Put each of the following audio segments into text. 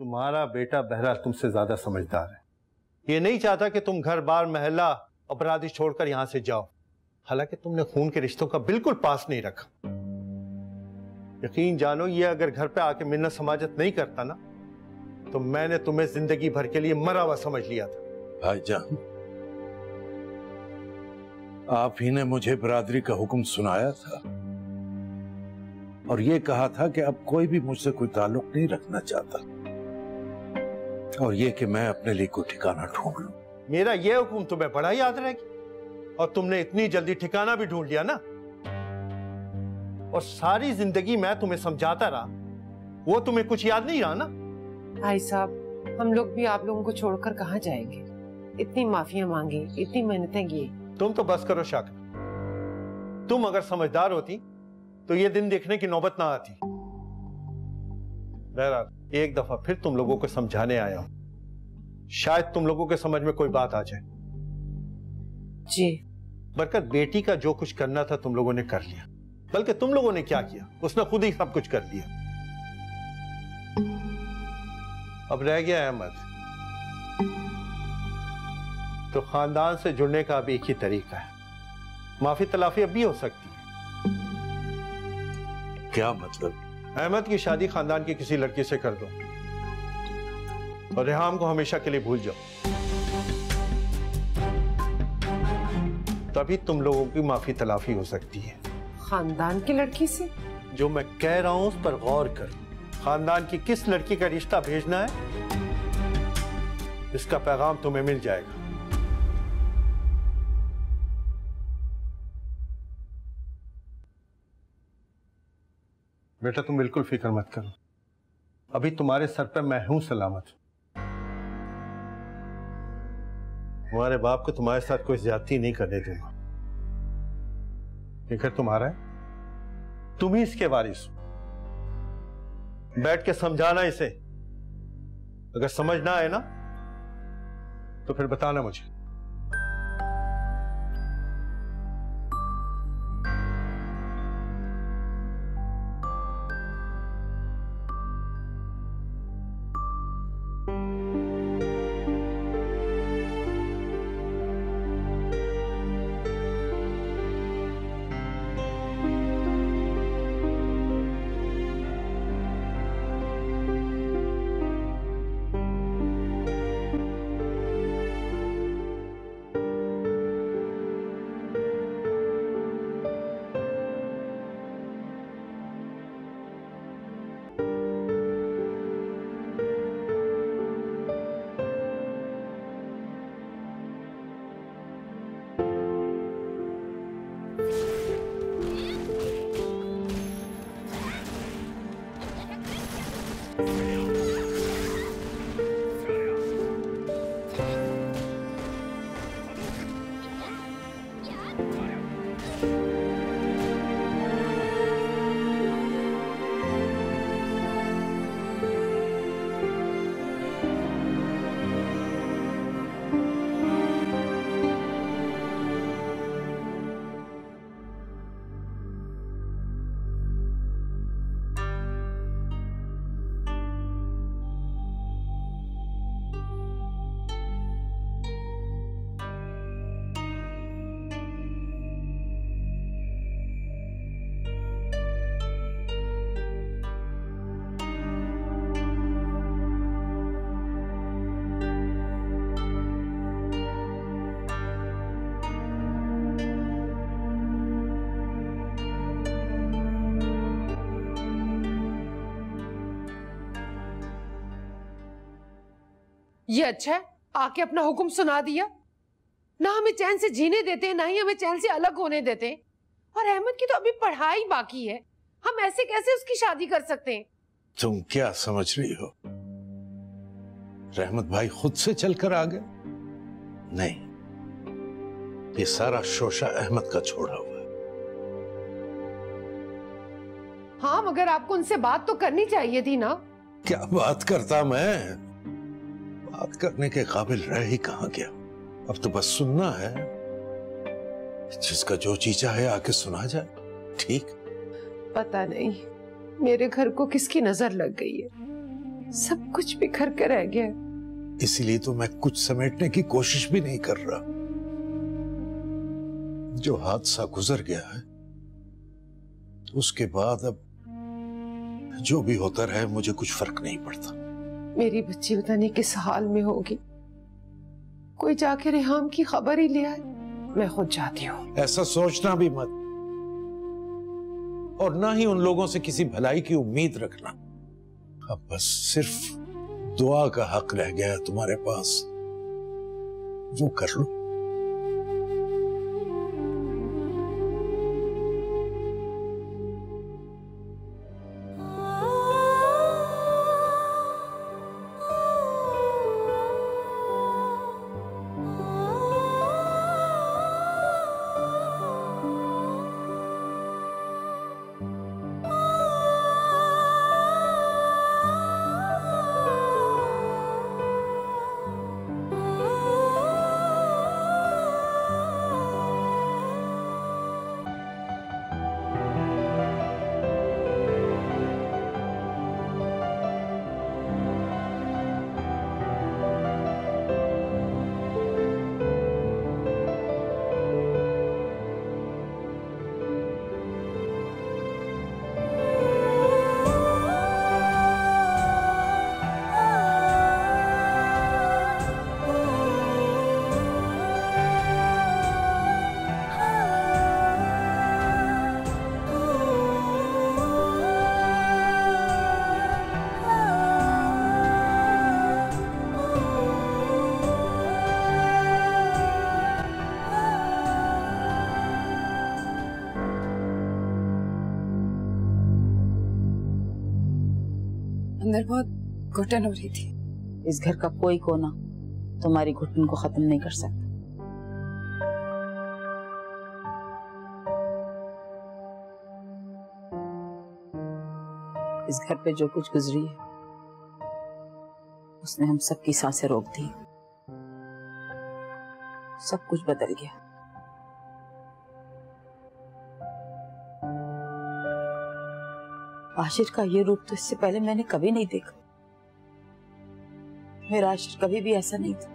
तुम्हारा बेटा बहरा तुमसे ज्यादा समझदार है। ये नहीं चाहता कि तुम घर बार महल्ला अपराधी छोड़कर यहां से जाओ। हालांकि तुमने खून के रिश्तों का बिल्कुल पास नहीं रखा। यकीन जानो, ये अगर घर पे आके मिन्नत समाजत नहीं करता ना, तो मैंने तुम्हें जिंदगी भर के लिए मरा हुआ समझ लिया था। भाईजान, आप ही ने मुझे बरादरी का हुक्म सुनाया था और ये कहा था कि अब कोई भी मुझसे कोई ताल्लुक नहीं रखना चाहता, और ये कि मैं अपने लिए कोई ठिकाना ढूंढ लूं। मेरा ये हुक्म तुम्हें बड़ा याद रहेगी, और तुमने इतनी जल्दी ठिकाना भी ढूंढ लिया ना। और सारी जिंदगी मैं तुम्हें समझाता रहा, वो तुम्हें कुछ याद नहीं रहा ना। भाई साहब, हम लोग भी आप लोगों को छोड़कर कहाँ जाएंगे? इतनी माफियां मांगी, इतनी मेहनतें की। तुम तो बस करो शाकिर। तुम अगर समझदार होती तो ये दिन देखने की नौबत ना आती। बहरहाल एक दफा फिर तुम लोगों को समझाने आया हूं, शायद तुम लोगों के समझ में कोई बात आ जाए। जी। बरकत, बेटी का जो कुछ करना था तुम लोगों ने कर लिया। बल्कि तुम लोगों ने क्या किया, उसने खुद ही सब कुछ कर लिया। अब रह गया अहमद। तो खानदान से जुड़ने का अब एक ही तरीका है, माफी तलाफी अब भी हो सकती है। क्या मतलब? अहमद की शादी खानदान की किसी लड़की से कर दो और रेहाम को हमेशा के लिए भूल जाओ। तभी तुम लोगों की माफी तलाफी हो सकती है। खानदान की लड़की से? जो मैं कह रहा हूं उस पर गौर कर। खानदान की किस लड़की का रिश्ता भेजना है, इसका पैगाम तुम्हें मिल जाएगा। बेटा, तुम बिल्कुल फिक्र मत करो, अभी तुम्हारे सर पर मैं हूं सलामत। तुम्हारे बाप को तुम्हारे साथ कोई ज्यादती नहीं करने दूंगा। ये घर तुम्हारा है, तुम ही इसके वारिस हो। बैठ के समझाना इसे, अगर समझ ना आए ना तो फिर बताना मुझे। ये अच्छा है, आके अपना हुक्म सुना दिया। ना हमें चैन से जीने देते, ना ही हमें चैन से अलग होने देते। और अहमद की तो अभी पढ़ाई बाकी है, हम ऐसे कैसे उसकी शादी कर सकते हैं? तुम क्या समझ रही हो? रहमत भाई खुद से चलकर आ गए? नहीं, ये सारा शोशा अहमद का छोड़ा हुआ है। हाँ, मगर आपको उनसे बात तो करनी चाहिए थी ना। क्या बात करता मैं? बात करने के काबिल रह ही कहां गया। अब तो बस सुनना है, जिसका जो चीजा है आके सुना जाए। ठीक? पता नहीं मेरे घर को किसकी नजर लग गई है। सब कुछ बिखर कर रह गया। इसीलिए तो मैं कुछ समेटने की कोशिश भी नहीं कर रहा। जो हादसा गुजर गया है उसके बाद अब जो भी होता रहे मुझे कुछ फर्क नहीं पड़ता। मेरी बच्ची पता नहीं किस हाल में होगी, कोई जाके रेहाम की खबर ही ले आए। मैं खुद जाती हूँ। ऐसा सोचना भी मत, और ना ही उन लोगों से किसी भलाई की उम्मीद रखना। अब बस सिर्फ दुआ का हक रह गया है तुम्हारे पास, वो कर लो। अंदर बहुत घुटन हो रही थी। इस घर का कोई कोना तुम्हारी घुटन को खत्म नहीं कर सकता। इस घर पे जो कुछ गुजरी है उसने हम सबकी सांसें रोक दी। सब कुछ बदल गया। आशिर का ये रूप तो इससे पहले मैंने कभी नहीं देखा। मेरा आशिर कभी भी ऐसा नहीं था।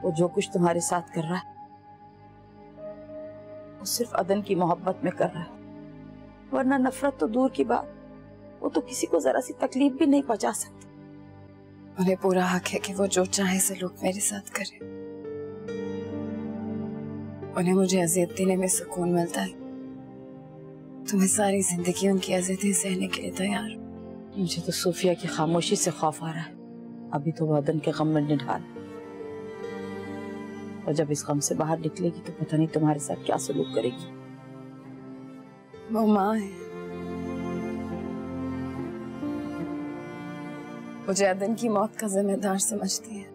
वो जो कुछ तुम्हारे साथ कर रहा है वो सिर्फ अदन की मोहब्बत में कर रहा है, वरना नफरत तो दूर की बात, वो तो किसी को जरा सी तकलीफ भी नहीं पहुंचा सकता। उन्हें पूरा हक है कि वो जो चाहे सलूक मेरे साथ करे। उन्हें मुझे अजियत देने में सुकून मिलता है तो मैं सारी जिंदगी उनकी अजियतें सहने के लिए तैयार हूँ। मुझे तो सूफिया की खामोशी से खौफ आ रहा है। अभी तो वो अदन के गम में निढाल, और जब इस गम से बाहर निकलेगी तो पता नहीं तुम्हारे साथ क्या सलूक करेगी। वो माँ है, मुझे अदन की मौत का जिम्मेदार समझती है।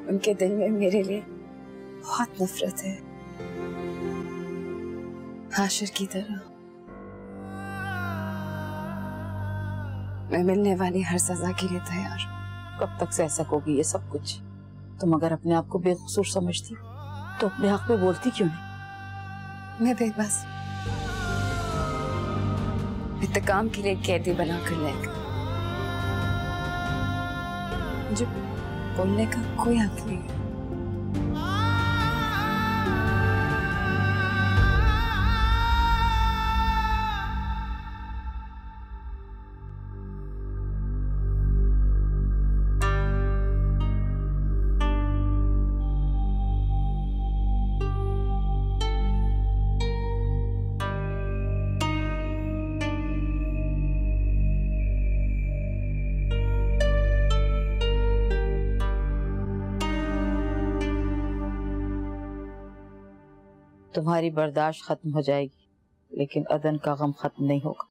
उनके दिल में मेरे लिए बहुत नफरत है, आशिर की तरह। मैं मिलने वाली हर सजा के लिए तैयार हूँ। कब तक सह सकोगी ये सब कुछ? तुम अगर अपने आप को बेकसूर समझती तो अपने हक में बोलती क्यों नहीं? मैं बेबस इंतकाम के लिए कैदी बनाकर लाएगा। मुझे बोलने का कोई हक नहीं है। तुम्हारी बर्दाश्त खत्म हो जाएगी, लेकिन अदन का गम खत्म नहीं होगा।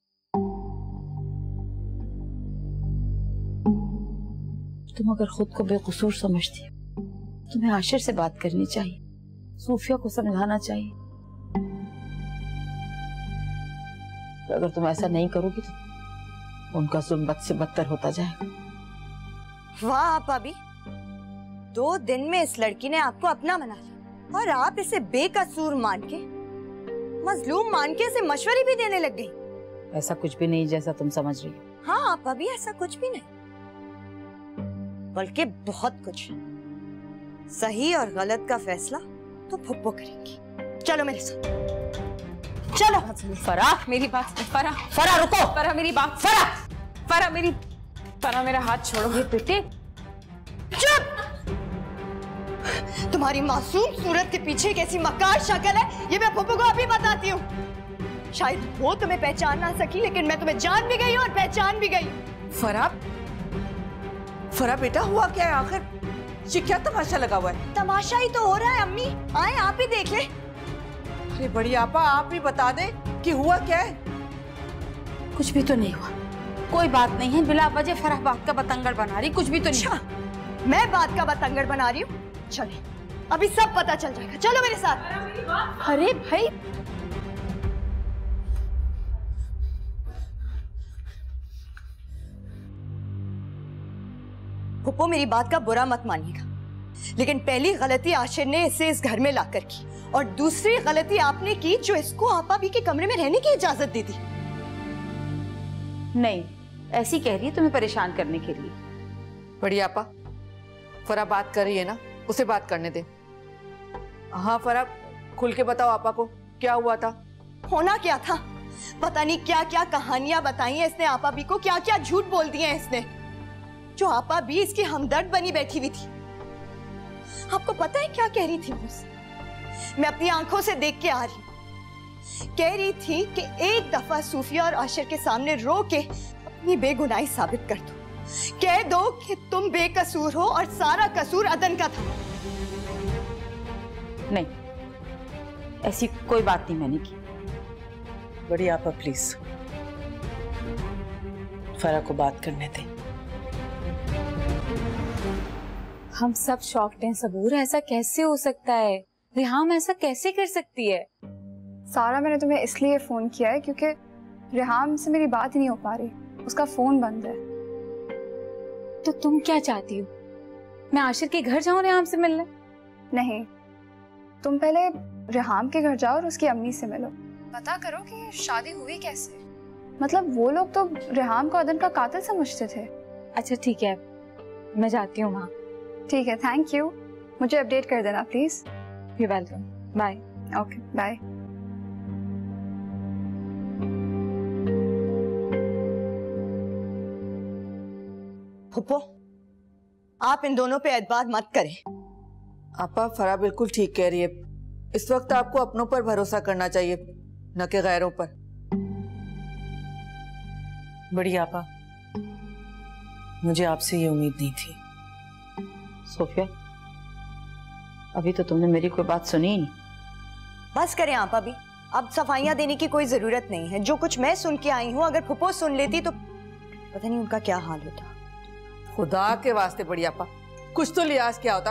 तुम अगर खुद को बेकसूर समझती हो, तुम्हें आशिर से बात करनी चाहिए, सूफिया को समझाना चाहिए। तो अगर तुम ऐसा नहीं करोगी तो उनका जुल्म बद से बदतर होता जाएगा। वाह आप भाभी, 2 दिन में इस लड़की ने आपको अपना बना लिया और आप इसे बेकसूर मान के, मजलूम मान के इसे मशवरे भी देने लग गई। ऐसा कुछ भी नहीं जैसा तुम समझ रही हो। हाँ आप अभी ऐसा कुछ भी नहीं, बल्कि बहुत कुछ। सही और गलत का फैसला तो फुप्पो करेंगी। चलो मेरे साथ, चलो। फराह मेरी बात, फराह रुको, फराह मेरी बात, फराह मेरा हाथ छोड़ो बेटे। चुप! तुम्हारी मासूम सूरत के पीछे कैसी मक्कार शक्ल है ये मैं फुप्पो को अभी बताती हूँ। शायद वो तुम्हें पहचान ना सकी, लेकिन मैं तुम्हें जान भी गई और पहचान भी गई। फराह बेटा हुआ क्या है आखिर? ये क्या तमाशा लगा हुआ है? तमाशा ही तो हो रहा है अम्मी, आए आप ही देख ले। अरे बड़ी आपा आप ही बता दे कि हुआ क्या है। कुछ भी तो नहीं हुआ, कोई बात नहीं है, बिला वजह फराह बात का बतंगड़ बना रही, कुछ भी तो नहीं। अच्छा मैं बात का बतंगड़ बना रही हूँ? चले अभी सब पता चल जाएगा, चलो मेरे साथ। अरे भाई फुप्पो मेरी बात का बुरा मत मानिएगा, लेकिन पहली गलती आशिर ने इसे इस घर में लाकर की, और दूसरी गलती आपने की जो इसको आपा भी के कमरे में रहने की इजाजत दी थी। नहीं, ऐसी कह रही है तुम्हें परेशान करने के लिए। बड़ी आपा फराह बात कर रही है ना, उसे बात करने दे। हाँ फराह खुल के बताओ आपा को क्या हुआ था। होना क्या था, पता नहीं क्या क्या कहानियां बताई हैं इसने आपा भी को, क्या क्या झूठ बोल दिए हैं इसने, जो आपा भी इसकी हमदर्द बनी बैठी हुई थी। आपको पता है क्या कह रही थी मुझसे? मैं अपनी आंखों से देख के आ रही हूं। कह रही थी कि एक दफा सूफिया और आशिर के सामने रो के अपनी बेगुनाही साबित कर दो, कह दो कि तुम बेकसूर हो और सारा कसूर अदन का था। नहीं, ऐसी कोई बात नहीं मैंने की। बड़ी आपा प्लीज फराह को बात करने दे। हम सब शॉक्ड हैं सबूर, ऐसा कैसे हो सकता है? रिहाम ऐसा कैसे कर सकती है? सारा मैंने तुम्हें इसलिए फोन किया है क्योंकि रिहाम से मेरी बात ही नहीं हो पा रही, उसका फोन बंद है। तो तुम क्या चाहती हो? मैं आशिर के घर जाऊं रिहाम से मिलने? नहीं, तुम पहले रिहाम के घर जाओ और उसकी अम्मी से मिलो, पता करो कि शादी हुई कैसे। मतलब वो लोग तो रिहाम को अदन का कातिल समझते थे। अच्छा ठीक है, मैं जाती हूँ वहाँ। ठीक है, थैंक यू। मुझे अपडेट कर देना please. You welcome, bye. Okay bye. फुप्पो आप इन दोनों पे एतबार मत करें। आपा फराह बिल्कुल ठीक कह रही है, इस वक्त आपको अपनों पर भरोसा करना चाहिए न कि गैरों पर। बड़ी आपा मुझे आपसे ये उम्मीद नहीं थी। सोफिया अभी तो तुमने मेरी कोई बात सुनी ही नहीं। बस करें आपा भी, अब सफाइयां देने की कोई जरूरत नहीं है। जो कुछ मैं सुन के आई हूँ, अगर फुप्पो सुन लेती तो पता नहीं उनका क्या हाल होता। खुदा के वास्ते बड़ी आपा कुछ तो लिहाज क्या होता।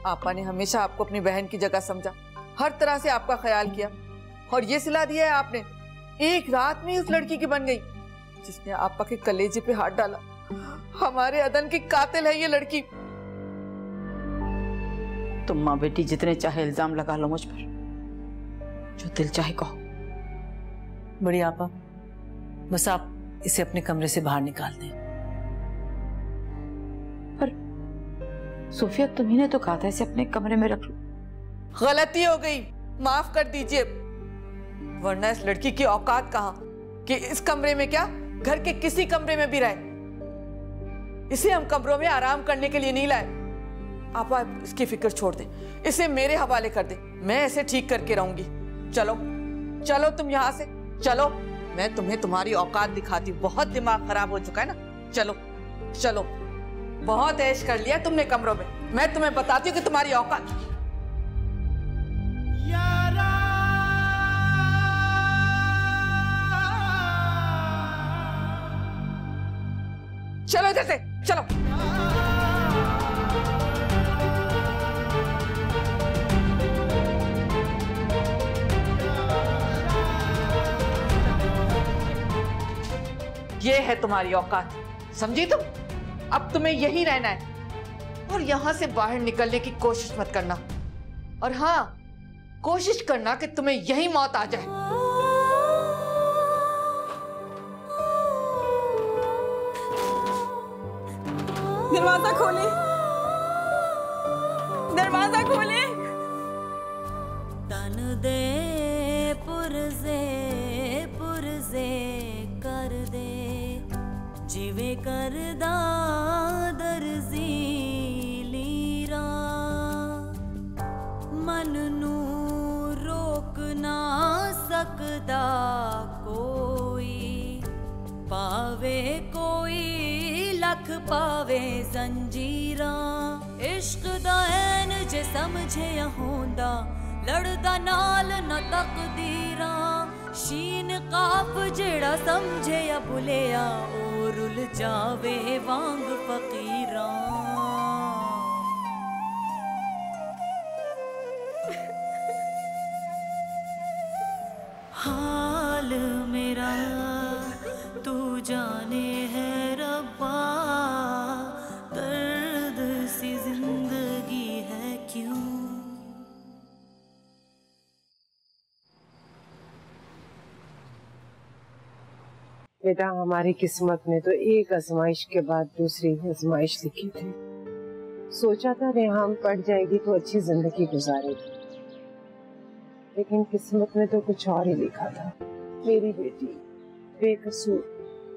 आपा ने हमेशा आपको अपनी बहन की जगह समझा, हर तरह से आपका ख्याल किया, और ये सिला दिया है आपने एक रात में उस लड़की की बन गई जिसने आपा के कलेजे पे हाथ डाला। हमारे अदन की कातिल है ये लड़की। तुम माँ बेटी जितने चाहे इल्जाम लगा लो मुझ पर, जो दिल चाहे कहो। बड़ी आपा बस आप इसे अपने कमरे से बाहर निकाल दें। पर सोफिया तुम्ही ने तो कहा था इसे अपने कमरे में रख लो। गलती हो गई, माफ कर दीजिए, वरना इस लड़की की औकात कहाँ कि इस कमरे में क्या घर के किसी कमरे में भी रहे। इसे हम कमरों में आराम करने के लिए नहीं लाए। आप इसकी फिक्र छोड़ दें, इसे मेरे हवाले कर दें, मैं इसे ठीक करके रहूंगी। चलो चलो तुम यहाँ से चलो, मैं तुम्हें तुम्हारी औकात दिखाती हूँ। बहुत दिमाग खराब हो चुका है ना, चलो चलो, बहुत ऐश कर लिया तुमने कमरों में, मैं तुम्हें बताती हूँ कि तुम्हारी औकात। चलो इधर से चलो। ये है तुम्हारी औकात, समझी तुम? अब तुम्हें यहीं रहना है और यहां से बाहर निकलने की कोशिश मत करना। और हाँ, कोशिश करना कि तुम्हें यहीं मौत आ जाए। दरवाजा खोले, दरवाजा खोले। तन दे पुरजे पुरजे कर दे, जिवे करदा दर्जी लीरा, मन नू रोक ना सकदा कोई, पावे कोई लख पावे जंजीरा, इश्क दा ऐन जे समझे होंदा, लड़दा नाल न तकदीरा, शीन काफ जेड़ा समझे या भुलिया, ओ रुल जावे वांग फकीरा। हाल मेरा तू जाने है रब्बा, दर्द सी जिंदगी है क्यों। बेटा, हमारी किस्मत में तो एक आजमाइश के बाद दूसरी आजमाइश लिखी थी। सोचा था रेहान पढ़ जाएगी तो अच्छी जिंदगी गुजारेगी, लेकिन किस्मत में तो कुछ और ही लिखा था। मेरी बेटी बेकसूर,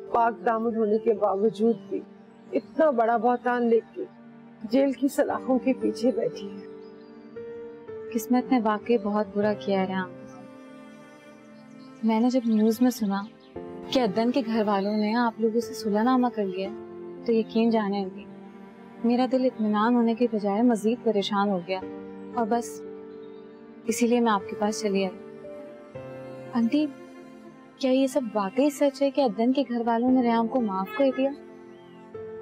पाक दामन होने के बावजूद भी इतना बड़ा बहतान लेके जेल की सलाखों के पीछे बैठी है। किस्मत ने वाकई बहुत बुरा किया है रेहान। मैंने जब न्यूज में सुना कि अदन के घर वालों ने आप लोगों से सुलहनामा कर लिया, तो यकीन जाने लगी मेरा दिल इत्मीनान होने के बजाय मजीद परेशान हो गया, और बस इसीलिए मैं आपके पास चली आई। आंटी, क्या ये सब वाकई सच है कि अदन के घर वालों ने रेहान को माफ कर दिया?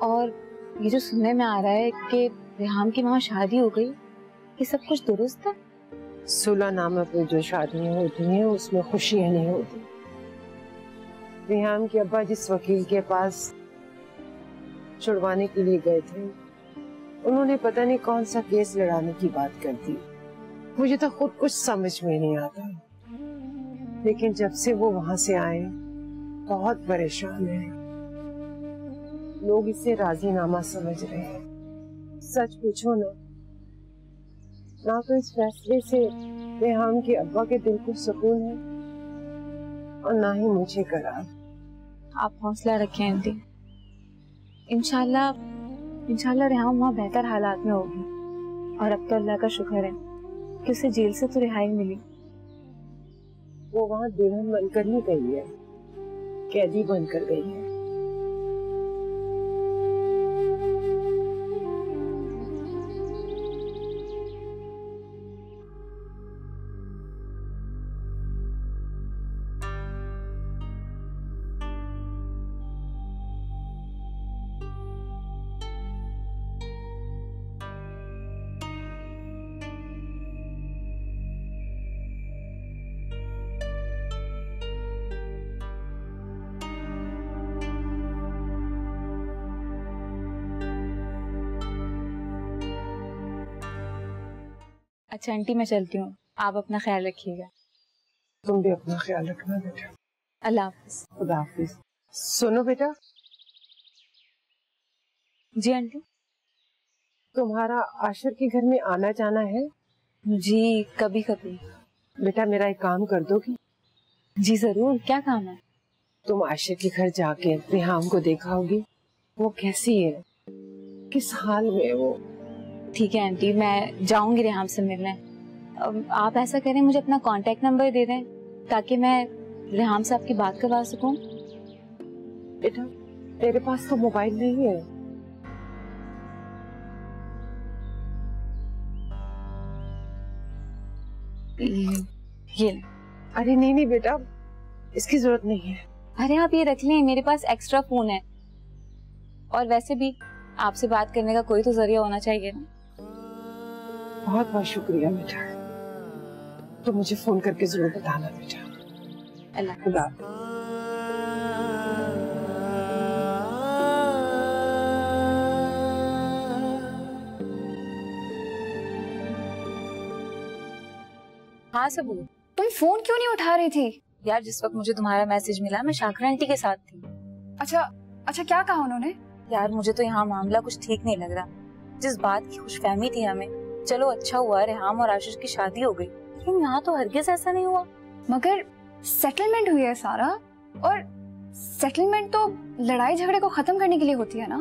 और ये जो सुनने में आ रहा है कि रेहान की वहाँ शादी हो गई, ये सब कुछ दुरुस्त है? सुलहनामा पे जो शादियां होती हैं उसमें खुशियां नहीं होती। रेहान के अब्बा जिस वकील के पास छुड़वाने के लिए गए थे, उन्होंने पता नहीं कौन सा केस लड़ाने की बात कर दी। मुझे तो खुद कुछ समझ में नहीं आता, लेकिन जब से वो वहां से आए बहुत परेशान है। लोग इसे राजीनामा समझ रहे हैं। सच पूछो ना तो इस फैसले से रेहान के अब्बा के दिल को सुकून है और ना ही मुझे करार। आप हौसला रखें आंटी, इंशाल्लाह रेहान वहाँ बेहतर हालात में होगी। और अब तो अल्लाह का शुक्र है कि उसे जेल से तो रिहाई मिली। वो वहाँ दुल्हन बनकर ही गई है, कैदी बनकर गई है। अच्छा आंटी, मैं चलती हूँ, आप अपना ख्याल रखिएगा। तुम भी अपना ख्याल रखना बेटा। अल्लाह हाफिज। खुदा हाफिज। सुनो बेटा। जी आंटी। तुम्हारा आशिर के घर में आना जाना है? जी कभी कभी। बेटा मेरा एक काम कर दोगी? जी जरूर, क्या काम है? तुम आशिर के घर जाके रेहान को देखा होगी, वो कैसी है, किस हाल में है वो। ठीक है आंटी, मैं जाऊंगी रेहान से मिलने। आप ऐसा करें, मुझे अपना कांटेक्ट नंबर दे दें ताकि मैं रेहान से आपकी बात करवा सकूं। बेटा तेरे पास तो मोबाइल नहीं है। ये अरे नहीं बेटा, इसकी जरूरत नहीं है। अरे आप ये रख लें, मेरे पास एक्स्ट्रा फोन है। और वैसे भी आपसे बात करने का कोई तो जरिया होना चाहिए ना। बहुत बहुत शुक्रिया बेटा, तो मुझे फोन करके जरूर बताना बेटा। अल्लाह खुदा। हाँ सबूत, तुम फोन क्यों नहीं उठा रही थी? यार जिस वक्त मुझे तुम्हारा मैसेज मिला मैं शाकरा आंटी के साथ थी। अच्छा क्या कहा उन्होंने? यार मुझे तो यहाँ मामला कुछ ठीक नहीं लग रहा। जिस बात की खुशफहमी थी हमें, चलो अच्छा हुआ रेहाम और आशीष की शादी हो गई, लेकिन यहाँ तो हरगिज ऐसा नहीं हुआ। मगर सेटलमेंट हुई है सारा, और सेटलमेंट तो लड़ाई झगड़े को खत्म करने के लिए होती है ना।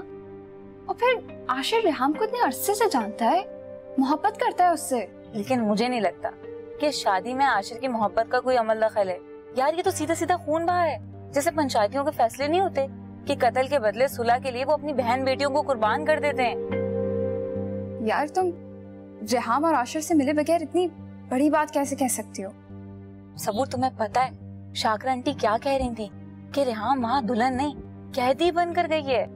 और फिर आशीष रेहाम को इतने अरसे से जानता है, मोहब्बत करता है उससे। लेकिन मुझे नहीं लगता कि शादी में आशीष की मोहब्बत का कोई अमल दखल है। यार ये तो सीधा सीधा खून बहा है। जैसे पंचायतियों के फैसले नहीं होते कि कत्ल के बदले सुलह के लिए वो अपनी बहन बेटियों को कुर्बान कर देते हैं। यार तुम रेहाम और आशीष से मिले बगैर इतनी बड़ी बात कैसे कह सकती हो? सबूत तुम्हें पता है शाकरा आंटी क्या कह रही थी कि रेहाम वहाँ दुल्हन नहीं कैदी बनकर गई है।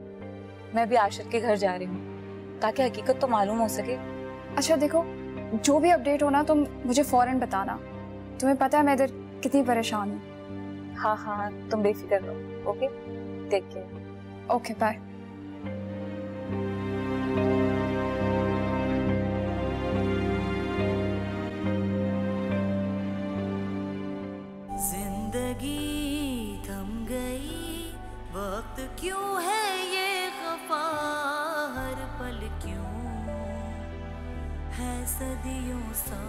मैं भी आशीष के घर जा रही हूँ ताकि हकीकत तो मालूम हो सके। अच्छा देखो, जो भी अपडेट हो ना तुम मुझे फौरन बताना। तुम्हें पता है मैं इधर कितनी परेशान हूँ। हाँ हाँ तुम बेफिक्र रहो। Okay take care. Okay bye. जिंदगी थम गई, वक्त क्यों है ये खफा, हर पल क्यों है सदियों सा।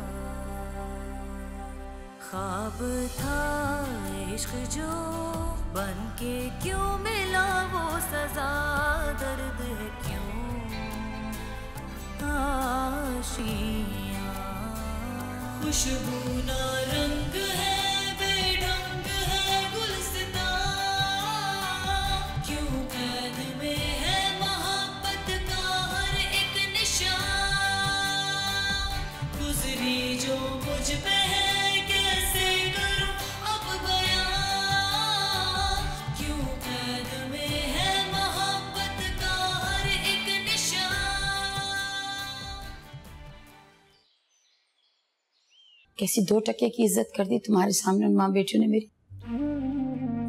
ख्वाब था इश्क जो बन के क्यों मिला वो सजा, दर्द है क्यों आशियां। खुशबू ना रंग है बेढंग है गुलसिता, क्यों कैद में है मोहब्बत का हर एक निशान। गुजरी जो मुझ पे है कैसे करूं अब बयां, क्यों कैद में है मोहब्बत का हर एक निशान। कैसी 2 टके की इज्जत कर दी तुम्हारे सामने उन माँ बेटियों ने मेरी।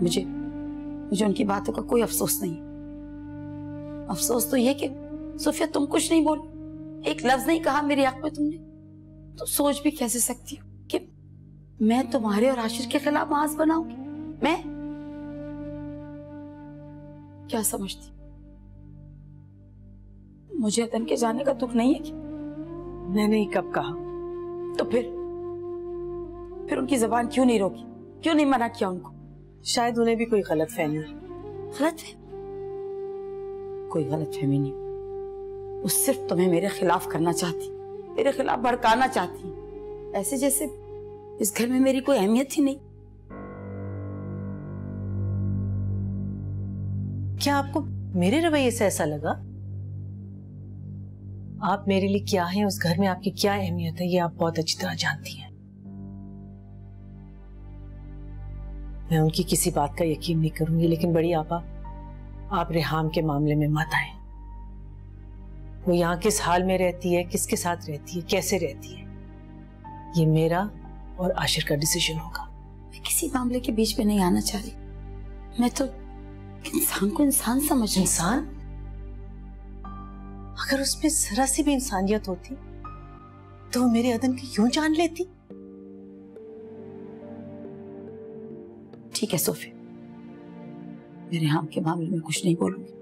मुझे उनकी बातों का कोई अफसोस नहीं। अफसोस तो ये कि सोफिया तुम कुछ नहीं बोली, एक लफ्ज नहीं कहा मेरे हक में तुमने। तो सोच भी कैसे सकती हो कि मैं तुम्हारे और आशीष के खिलाफ आवाज बनाऊंगी? मैं क्या समझती, मुझे अदन के जाने का दुख नहीं है कि? मैंने ही कब कहा? तो फिर उनकी जुबान क्यों नहीं रोकी, क्यों नहीं मना किया उनको? शायद उन्हें भी कोई गलतफहमी। कोई गलतफहमी नहीं, वो सिर्फ तुम्हें मेरे खिलाफ करना चाहती, मेरे खिलाफ भड़काना चाहती, ऐसे जैसे इस घर में मेरी कोई अहमियत ही नहीं। क्या आपको मेरे रवैये से ऐसा लगा? आप मेरे लिए क्या हैं, उस घर में आपकी क्या अहमियत है, ये आप बहुत अच्छी तरह जानती हैं। मैं उनकी किसी बात का यकीन नहीं करूंगी, लेकिन बड़ी आपा आप रेहाम के मामले में मत आए। वो यहाँ किस हाल में रहती है, किसके साथ रहती है, कैसे रहती है, ये मेरा और आशिर का डिसीजन होगा। मैं किसी मामले के बीच में नहीं आना चाह रही। मैं तो इंसान को इंसान समझ। इंसान? अगर उसमें जरा सी भी इंसानियत होती तो वो मेरे अदन की क्यों जान लेती? ठीक है सोफी, मेरे हाम के मामले में कुछ नहीं बोलूंगी,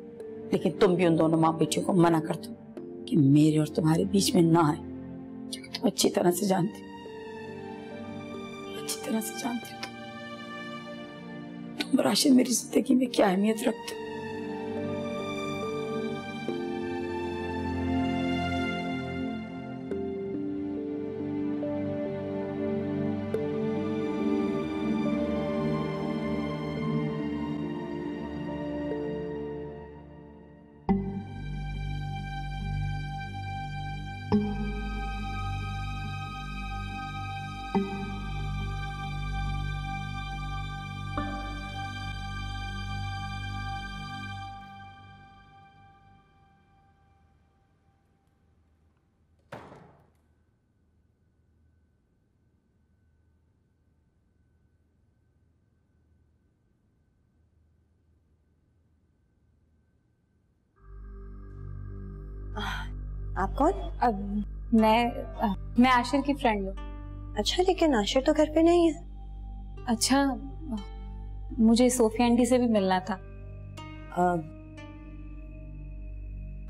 लेकिन तुम भी उन दोनों माँ बेटियों को मना कर दो कि मेरे और तुम्हारे बीच में ना आए, क्योंकि तुम अच्छी तरह से जानती हो, अच्छी तरह से जानती हो तुम राशिद मेरी जिंदगी में क्या अहमियत रखते हो। आप कौन? मैं आशिर की फ्रेंड हूँ। अच्छा, लेकिन आशिर तो घर पे नहीं है। अच्छा, मुझे सोफिया आंटी से भी मिलना था।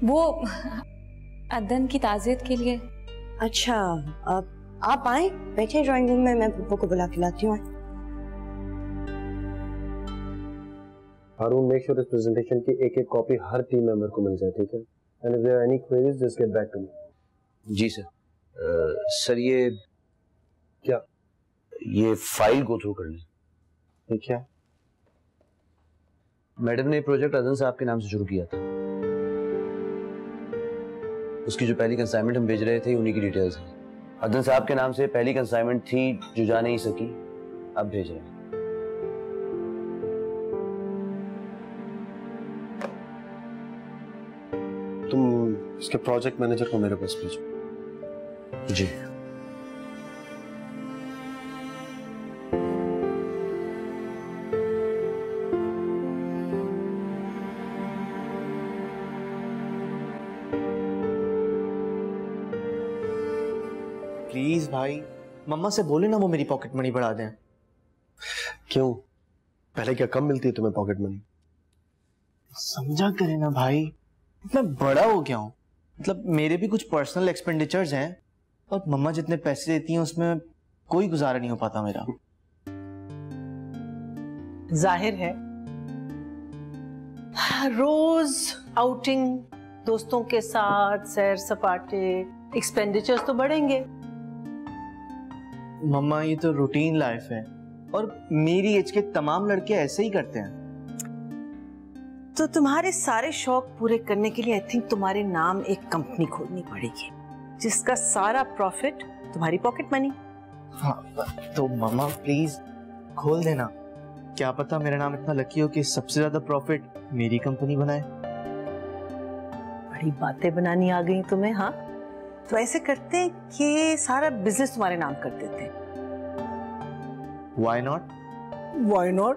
वो अदन की ताज़ियत के लिए। अच्छा, आप आए, बैठे ड्राइंग रूम में, मैं पप्पू को बुला के लाती हूँ। हारून, मेक श्योर इस प्रेजेंटेशन की एक कॉपी हर टीम मेंबर को मिल जाए, ठीक है? And if there are any queries just get back to me. जी सर। सर ये क्या? ये फाइल गो थ्रू कर लें। ये क्या? मैडम ने प्रोजेक्ट अदन साहब के नाम से शुरू किया था। उसकी जो पहली कंसाइनमेंट हम भेज रहे थे उन्हीं की डिटेल्स हैं। अदन साहब के नाम से पहली कंसाइनमेंट थी जो जा नहीं सकी, अब भेज रहे हैं। तुम इसके प्रोजेक्ट मैनेजर को मेरे पास भेजो। जी। प्लीज भाई, मम्मा से बोले ना वो मेरी पॉकेट मनी बढ़ा दें। क्यों? पहले क्या कम मिलती है तुम्हें पॉकेट मनी? समझा करे ना भाई, मैं बड़ा हो गया हूँ, मतलब मेरे भी कुछ पर्सनल एक्सपेंडिचर्स हैं और मम्मा जितने पैसे देती हैं उसमें कोई गुजारा नहीं हो पाता मेरा। जाहिर है रोज आउटिंग, दोस्तों के साथ सैर सपाटे, एक्सपेंडिचर्स तो बढ़ेंगे। मम्मा ये तो रूटीन लाइफ है और मेरी एज के तमाम लड़के ऐसे ही करते हैं। तो तुम्हारे सारे शौक पूरे करने के लिए आई थिंक तुम्हारे नाम एक कंपनी खोलनी पड़ेगी जिसका सारा प्रॉफिट तुम्हारी पॉकेट मनी। हाँ तो मम्मा प्लीज खोल देना, क्या पता मेरा नाम इतना लकी हो कि सबसे ज्यादा प्रॉफिट मेरी कंपनी बनाए। बड़ी बातें बनानी आ गई तुम्हें। हाँ तो ऐसे करते हैं कि सारा बिजनेस तुम्हारे नाम कर देते हैं। Why not? Why not?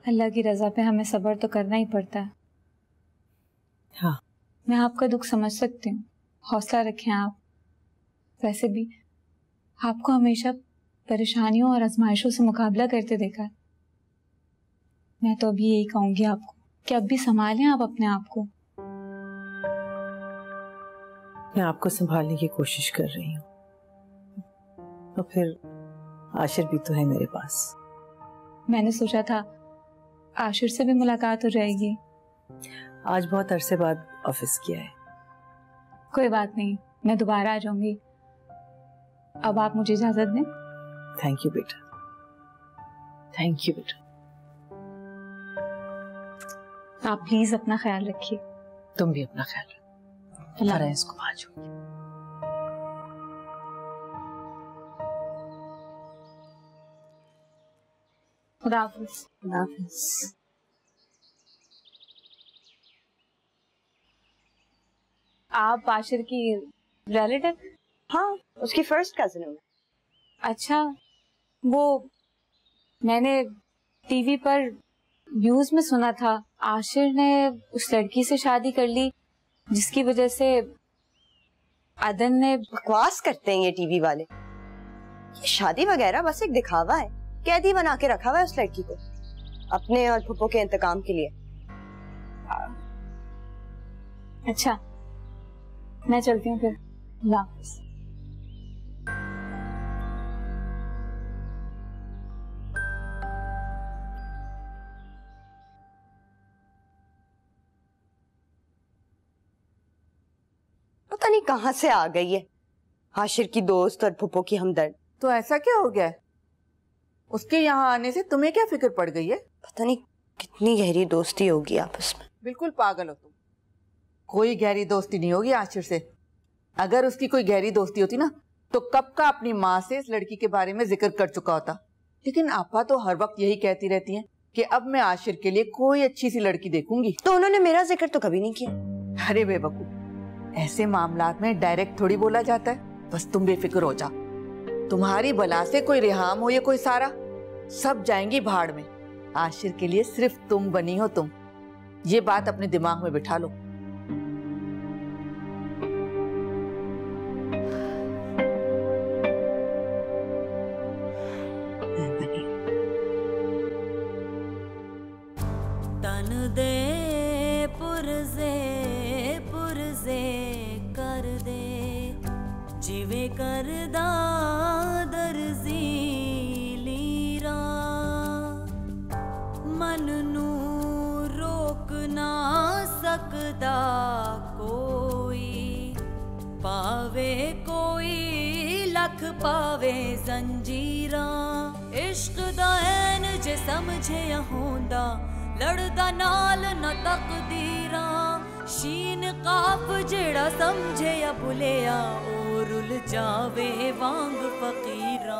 अल्लाह की रजा पे हमें सब्र तो करना ही पड़ता है। हाँ मैं आपका दुख समझ सकती हूँ, हौसला रखें आप। वैसे भी आपको हमेशा परेशानियों और आजमाइशों से मुकाबला करते देखा है। मैं तो अभी यही कहूंगी आपको कि अब भी संभालें आप अपने आप को। मैं आपको संभालने की कोशिश कर रही हूँ, तो फिर आशिर भी तो है मेरे पास। मैंने सोचा था आशिर से भी मुलाकात हो जाएगी। आज बहुत अरसे बाद ऑफिस किया है। कोई बात नहीं, मैं दोबारा आ जाऊंगी। अब आप मुझे इजाजत दें। थैंक यू बेटा, थैंक यू बेटा। आप प्लीज अपना ख्याल रखिए। तुम भी अपना ख्याल रखो। अल्लाह रहे इसको आ जाऊंगी। खुदा हाफिज़। खुदा हाफिज़। आप आशिर की रिलेटिव? हाँ, उसकी फर्स्ट कजिन हूँ। अच्छा, वो मैंने टीवी पर न्यूज में सुना था आशिर ने उस लड़की से शादी कर ली जिसकी वजह से अदन ने। बकवास करते हैं ये टीवी वाले। ये शादी वगैरह बस एक दिखावा है, कैदी बना के रखा हुआ है उस लड़की को अपने और फुप्पो के इंतकाम के लिए। अच्छा मैं चलती हूँ फिर। अल्लाह हाफिज़। पता नहीं कहाँ से आ गई है आशिर की दोस्त और फुप्पो की हमदर्द। तो ऐसा क्या हो गया है? उसके यहाँ आने से तुम्हें क्या फिक्र पड़ गई है? पता नहीं कितनी गहरी दोस्ती होगी आपस में। बिल्कुल पागल हो तुम। कोई गहरी दोस्ती नहीं होगी आशिर से। अगर उसकी कोई गहरी दोस्ती होती ना तो कब का अपनी माँ से इस लड़की के बारे में जिक्र कर चुका होता। लेकिन आपा तो हर वक्त यही कहती रहती हैं कि अब मैं आशिर के लिए कोई अच्छी सी लड़की देखूंगी। तो उन्होंने मेरा जिक्र तो कभी नहीं किया। अरे बेवकूफ, ऐसे मामलात में डायरेक्ट थोड़ी बोला जाता है। बस तुम बेफिक्र हो जा। तुम्हारी बला से कोई रिहाम हो या कोई सारा, सब जाएंगी भाड़ में। आशिर के लिए सिर्फ तुम बनी हो तुम, ये बात अपने दिमाग में बिठा लो। तन दे पुरजे पुरजे कर दे, जिवे करदा दर्जी लीरा, मन नू रोक ना सकदा कोई, पावे कोई लख पावे जंजीरा। इश्क दा ऐन जे समझे होंदा, लड़दा नाल न तकदीरा। शीन काफ जेड़ा समझे या भुलिया, ओ रुल जावे वांग फकीरा।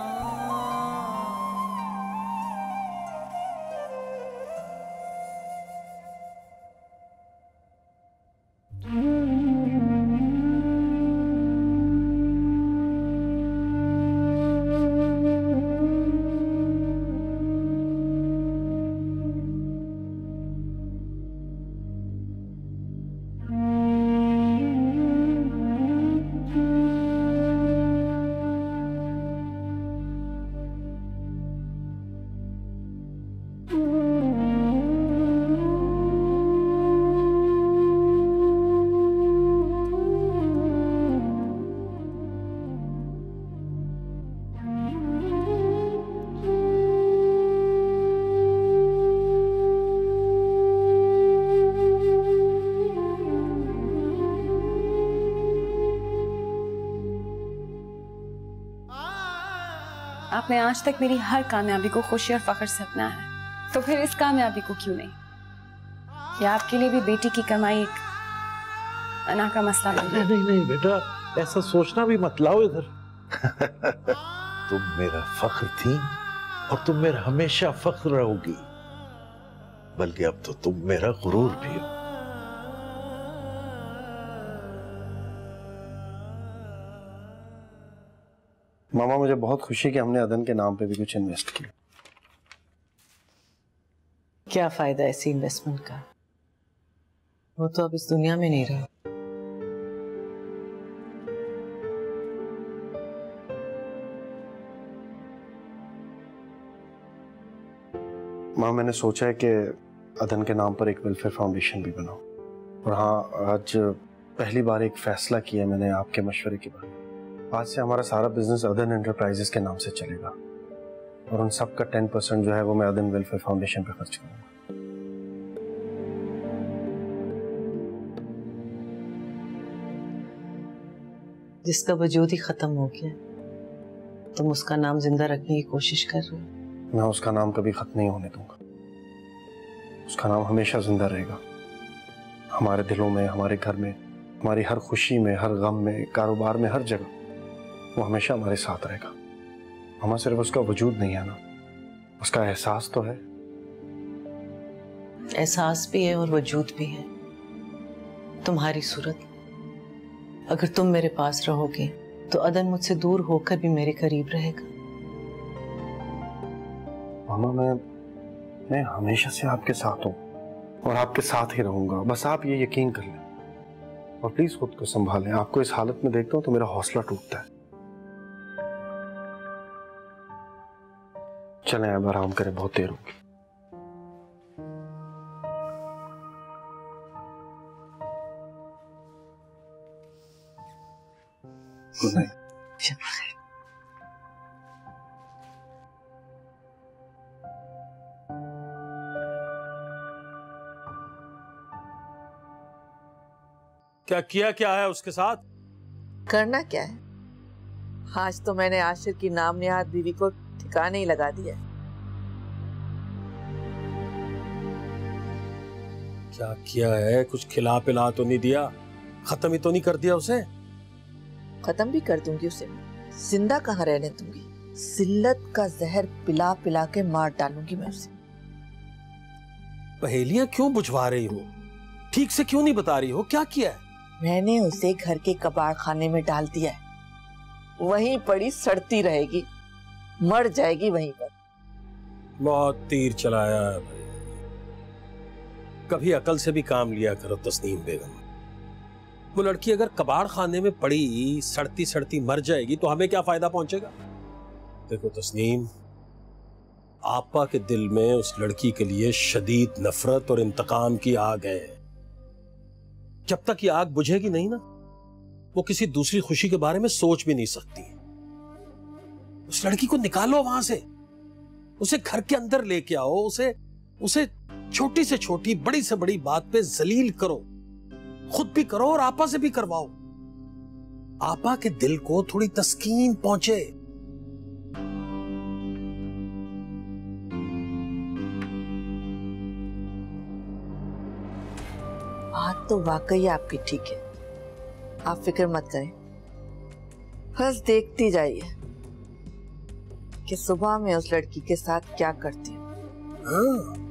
आपने आज तक मेरी हर कामयाबी को खुशी और फख्र से अपनाया है, तो फिर इस कामयाबी को क्यों नहीं? या आपके लिए भी बेटी की कमाई एक अना का मसला बन गया? नहीं नहीं बेटा, ऐसा सोचना भी मत लाओ इधर। तुम मेरा फख्र थी और तुम मेरा हमेशा फख्र रहोगी, बल्कि अब तो तुम मेरा गुरूर भी हो। मामा, मुझे बहुत खुशी कि हमने अदन के नाम पे भी कुछ इन्वेस्ट किया। क्या फायदा ऐसी इन्वेस्टमेंट का? वो तो अब इस दुनिया में नहीं रहा। माँ, मैंने सोचा है कि अदन के नाम पर एक वेलफेयर फाउंडेशन भी बनाऊं। और हाँ, आज पहली बार एक फैसला किया मैंने आपके मशवरे के बाद। आज से हमारा सारा बिजनेस अदन एंटरप्राइजेस के नाम से चलेगा और उन सब का 10% जो है वो मैं अदन वेलफेयर फाउंडेशन पे खर्च करूंगा। जिसका वजूद ही खत्म हो गया, तुम उसका नाम जिंदा रखने की कोशिश कर रहे हो। मैं उसका नाम कभी खत्म नहीं होने दूंगा। उसका नाम हमेशा जिंदा रहेगा, हमारे दिलों में, हमारे घर में, हमारी हर खुशी में, हर गम में, कारोबार में, हर जगह वो हमेशा हमारे साथ रहेगा। हमें सिर्फ उसका वजूद नहीं है ना, उसका एहसास तो है। एहसास भी है और वजूद भी है। तुम्हारी सूरत, अगर तुम मेरे पास रहोगे तो अदन मुझसे दूर होकर भी मेरे करीब रहेगा। मामा, मैं हमेशा से आपके साथ हूँ और आपके साथ ही रहूंगा, बस आप ये यकीन कर लें। और प्लीज खुद को संभालें। आपको इस हालत में देखता हूँ तो मेरा हौसला टूटता है। चलें अब आराम करें, बहुत देर होगी। Good night. क्या है उसके साथ? करना क्या है? आज तो मैंने आशिर की नाम निहाद बीवी को ठिकाने ही लगा दिया। क्या किया है? कुछ खिला पिला तो नहीं दिया? खत्म ही तो नहीं कर दिया उसे? खत्म भी कर दूंगी उसे, जिंदा कहाँ रहने दूंगी। जिल्लत का जहर पिला पिला के मार डालूंगी मैं उसे। पहेलियां क्यों बुझवा रही हो? ठीक से क्यों नहीं बता रही हो? क्या किया है? मैंने उसे घर के कबाड़ खाने में डाल दिया है। वहीं पड़ी सड़ती रहेगी, मर जाएगी वहीं पर। बहुत तीर चलाया है भाई, कभी अकल से भी काम लिया करो तस्नीम बेगम। वो लड़की अगर कबाड़ खाने में पड़ी सड़ती सड़ती मर जाएगी तो हमें क्या फायदा पहुंचेगा? देखो तस्नीम, आपा के दिल में उस लड़की के लिए शदीद नफरत और इंतकाम की आग है। जब तक ये आग बुझेगी नहीं ना, वो किसी दूसरी खुशी के बारे में सोच भी नहीं सकती। उस लड़की को निकालो वहां से, उसे घर के अंदर लेके आओ, उसे छोटी से छोटी बड़ी से बड़ी बात पे जलील करो, खुद भी करो और आपा से भी करवाओ। आपा के दिल को थोड़ी तस्कीन पहुंचे। बात तो वाकई आपकी ठीक है, आप फिक्र मत करें, बस देखती जाइए कि सुबह मैं उस लड़की के साथ क्या करती हूँ। हाँ,